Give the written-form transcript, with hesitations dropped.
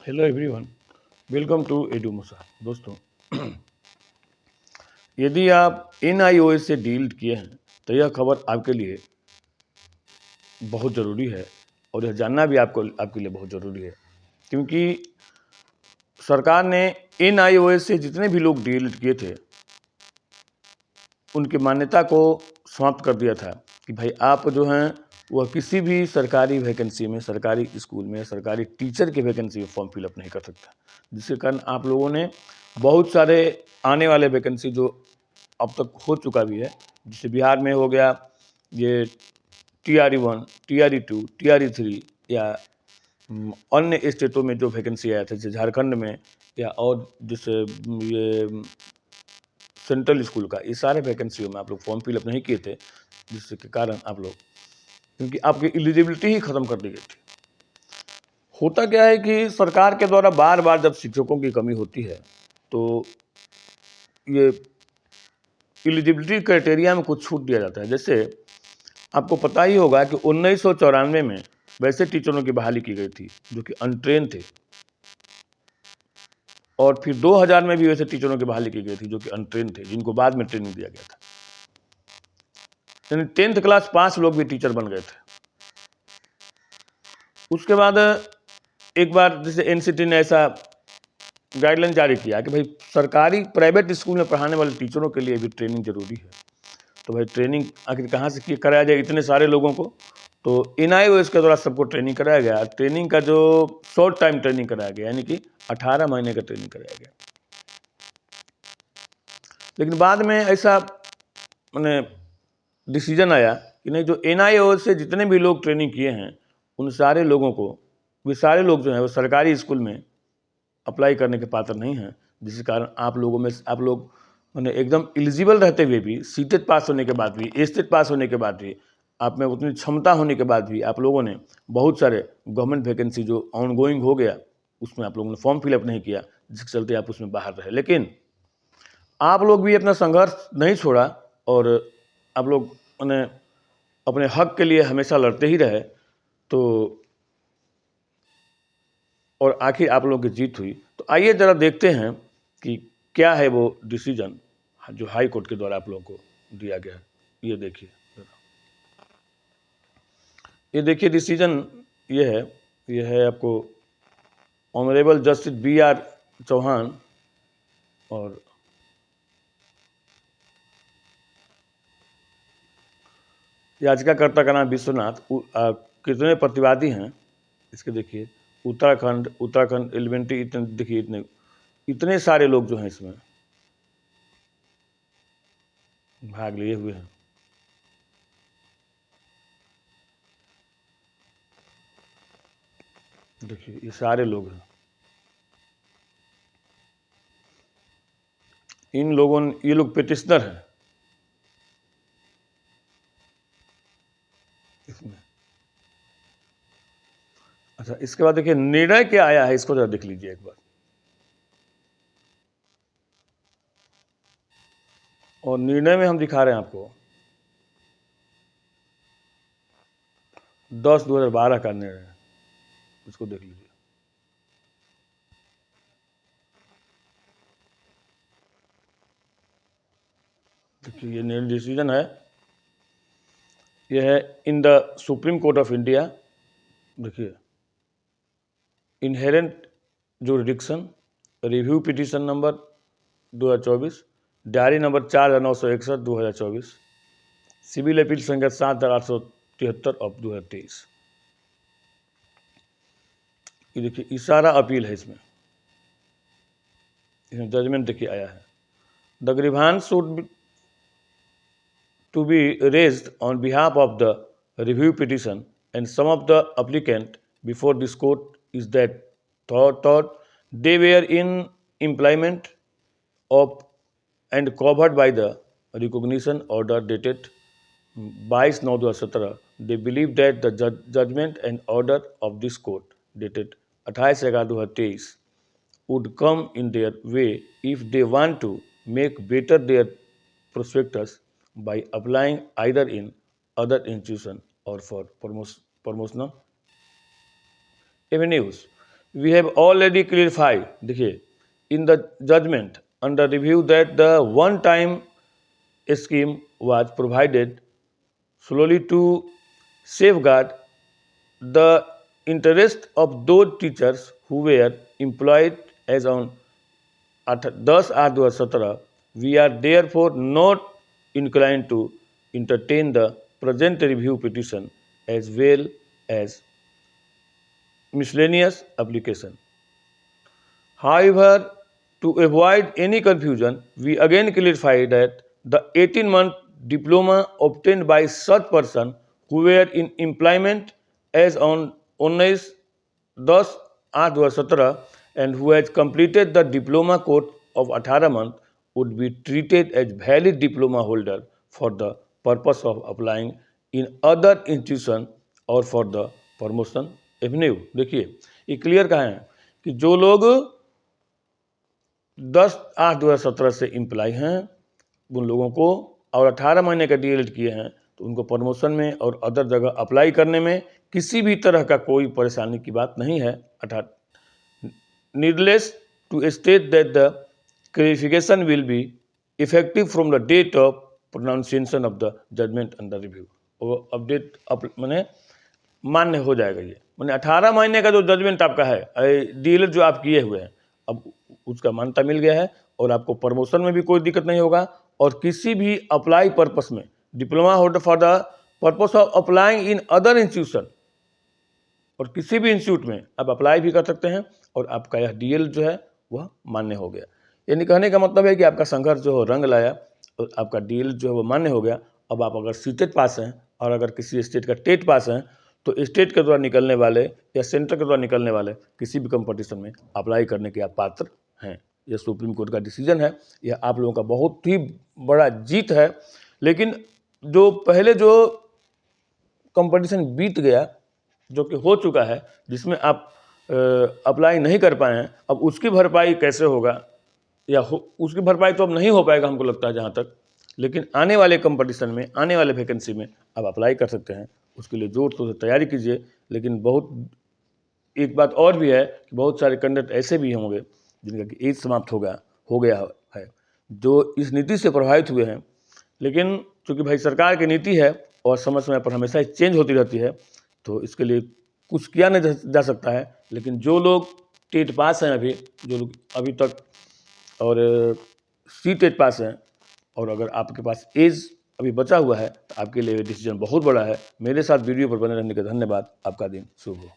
Hello everyone, welcome to Edumosa. दोस्तों, यदि आप NIOS से डील किए हैं तो यह खबर आपके लिए बहुत ज़रूरी है और यह जानना भी आपके लिए बहुत ज़रूरी है, क्योंकि सरकार ने NIOS से जितने भी लोग डील किए थे उनकी मान्यता को समाप्त कर दिया था कि भाई आप जो हैं वह किसी भी सरकारी वैकेंसी में, सरकारी स्कूल में, सरकारी टीचर की वैकेंसी में फॉर्म फिलअप नहीं कर सकता, जिसके कारण आप लोगों ने बहुत सारे आने वाले वैकेंसी जो अब तक हो चुका भी है, जैसे बिहार में हो गया ये TRE 1, TRE 2, TRE 3 या अन्य स्टेटों में जो वैकेंसी आया था, जैसे झारखंड में या और जैसे ये सेंट्रल स्कूल का, ये सारे वैकेंसियों में आप लोग फॉर्म फिलअप नहीं किए थे, जिसके कारण आप लोग, क्योंकि आपकी एलिजिबिलिटी ही खत्म कर दी गई थी। होता क्या है कि सरकार के द्वारा बार बार जब शिक्षकों की कमी होती है तो ये एलिजिबिलिटी क्राइटेरिया में कुछ छूट दिया जाता है। जैसे आपको पता ही होगा कि 1994 में वैसे टीचरों की बहाली की गई थी जो कि अनट्रेन थे, और फिर 2000 में भी वैसे टीचरों की बहाली की गई थी जो कि अनट्रेन थे, जिनको बाद में ट्रेनिंग दिया गया था। यानी 10th क्लास पास लोग भी टीचर बन गए थे। उसके बाद एक बार जैसे NCT ने ऐसा गाइडलाइन जारी किया कि भाई सरकारी प्राइवेट स्कूल में पढ़ाने वाले टीचरों के लिए भी ट्रेनिंग जरूरी है। तो भाई ट्रेनिंग आखिर कहाँ से कराया जाए इतने सारे लोगों को? तो NIOS के द्वारा सबको ट्रेनिंग कराया गया। ट्रेनिंग का जो शॉर्ट टाइम ट्रेनिंग कराया गया, यानी कि 18 महीने का ट्रेनिंग कराया गया। लेकिन बाद में ऐसा मैंने डिसीजन आया कि नहीं, जो NIOS से जितने भी लोग ट्रेनिंग किए हैं उन सारे लोगों को, वे सारे लोग जो हैं वो सरकारी स्कूल में अप्लाई करने के पात्र नहीं हैं, जिसके कारण आप लोग मैंने एकदम एलिजिबल रहते हुए भी, सीटेट पास होने के बाद भी, एस्टेट पास होने के बाद भी, आप में उतनी क्षमता होने के बाद भी आप लोगों ने बहुत सारे गवर्नमेंट वैकेंसी जो ऑनगोइंग हो गया उसमें आप लोगों ने फॉर्म फिलअप नहीं किया, जिसके चलते आप उसमें बाहर रहे। लेकिन आप लोग भी अपना संघर्ष नहीं छोड़ा और आप लोग मैंने अपने हक के लिए हमेशा लड़ते ही रहे, तो और आखिर आप लोगों की जीत हुई। तो आइए ज़रा देखते हैं कि क्या है वो डिसीजन जो हाई कोर्ट के द्वारा आप लोगों को दिया गया है। ये देखिए, डिसीजन ये है आपको ऑनरेबल जस्टिस BR चौहान और याचिकाकर्ता का नाम विश्वनाथ। कितने प्रतिवादी हैं इसके देखिए, उत्तराखंड एलिमेंट्री, इतने देखिए, इतने सारे लोग जो हैं इसमें भाग लिए हुए हैं। देखिए ये सारे लोग हैं। ये लोग पिटिशनर हैं इसमें। अच्छा, इसके बाद देखिए निर्णय क्या आया है, इसको जरा देख लीजिए एक बार। और निर्णय में हम दिखा रहे हैं आपको 10/2012 का निर्णय है, इसको देख लीजिए। देखिए ये निर्णय डिसीजन है, ये है in the supreme court of India. देखिए, inherent jurisdiction, review petition number 2024, diary number 4961 2024, civil appeal संख्या 7873 ऑफ 2023। ये देखिए ये सारा अपील है इसमें जजमेंट देखिए आया है। The grievance should to be raised on behalf of the review petition and some of the applicant before this court is that thought they were in employment of and covered by the recognition order dated 22/9/2017. They believe that the judgment and order of this court dated 28/11/2023 would come in their way if they want to make better their prospectus by applying either in other institution or for promotional avenues. we have already clarified, देखिए, in the judgment under review that the one-time scheme was provided solely to safeguard the interest of those teachers who were employed as on 10/8/2017. We are therefore not inclined to entertain the present review petition as well as miscellaneous application. However, to avoid any confusion, we again clarify that the 18-month diploma obtained by such person who were in employment as on 19/10/2017 and who has completed the diploma course of 18 months would be treated as valid diploma holder for the purpose of applying in other institution और for the promotion Avenue. देखिए, ये clear कहा है कि जो लोग 10/8/2017 से imply हैं उन लोगों को और 18 महीने का डीएलएड किए हैं तो उनको प्रमोशन में और अदर जगह अप्लाई करने में किसी भी तरह का कोई परेशानी की बात नहीं है। Needless to state that the clarification will be effective from the date of pronunciation of the judgment under review. वो अपडेट मैंने मान्य हो जाएगा। ये मैंने 18 महीने का जो जजमेंट आपका है डीएलएड जो आप किए हुए हैं अब उसका मान्यता मिल गया है और आपको प्रमोशन में भी कोई दिक्कत नहीं होगा और किसी भी अप्लाई पर्पस में diploma holder for the purpose of applying in other institution और किसी भी इंस्टीट्यूट में आप अप्लाई भी कर सकते हैं और आपका यह डीएलएड जो है वह मान्य हो गया। यानी कहने का मतलब है कि आपका संघर्ष जो है रंग लाया और आपका डीएलएड जो है वो मान्य हो गया। अब आप अगर सीटेट पास हैं और अगर किसी स्टेट का टेट पास हैं तो स्टेट के द्वारा निकलने वाले या सेंटर के द्वारा निकलने वाले किसी भी कंपटीशन में अप्लाई करने के आप पात्र हैं। यह सुप्रीम कोर्ट का डिसीजन है, यह आप लोगों का बहुत ही बड़ा जीत है। लेकिन जो पहले जो कंपटीशन बीत गया जो कि हो चुका है जिसमें आप अप्लाई नहीं कर पाए हैं, अब उसकी भरपाई कैसे होगा या उसकी भरपाई तो अब नहीं हो पाएगा हमको लगता है जहाँ तक। लेकिन आने वाले कंपटीशन में आने वाले वैकेंसी में आप अप्लाई कर सकते हैं, उसके लिए जोर शोर से तैयारी कीजिए। लेकिन बहुत एक बात और भी है कि बहुत सारे कैंडिडेट ऐसे भी होंगे जिनका कि एज समाप्त हो गया है जो इस नीति से प्रभावित हुए हैं। लेकिन चूँकि भाई सरकार की नीति है और समय समय पर हमेशा ही चेंज होती रहती है तो इसके लिए कुछ किया नहीं जा सकता है। लेकिन जो लोग टेट पास हैं अभी जो लोग अभी तक और सी टेट पास हैं और अगर आपके पास एज अभी बचा हुआ है तो आपके लिए डिसीजन बहुत बड़ा है। मेरे साथ वीडियो पर बने रहने का धन्यवाद। आपका दिन शुभ हो।